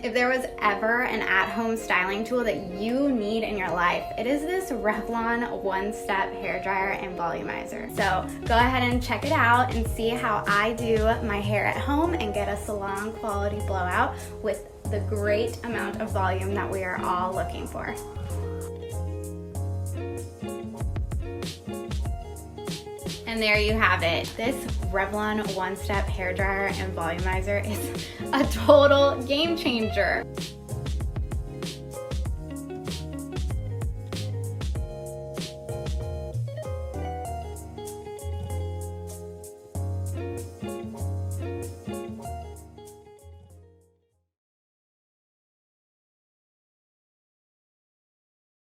if there was ever an at-home styling tool that you need in your life, it is this Revlon one-step hairdryer and volumizer. So go ahead and check it out and see how I do my hair at home and get a salon quality blowout with the great amount of volume that we are all looking for. And there you have it. This Revlon one-step hairdryer and volumizer is a total game changer.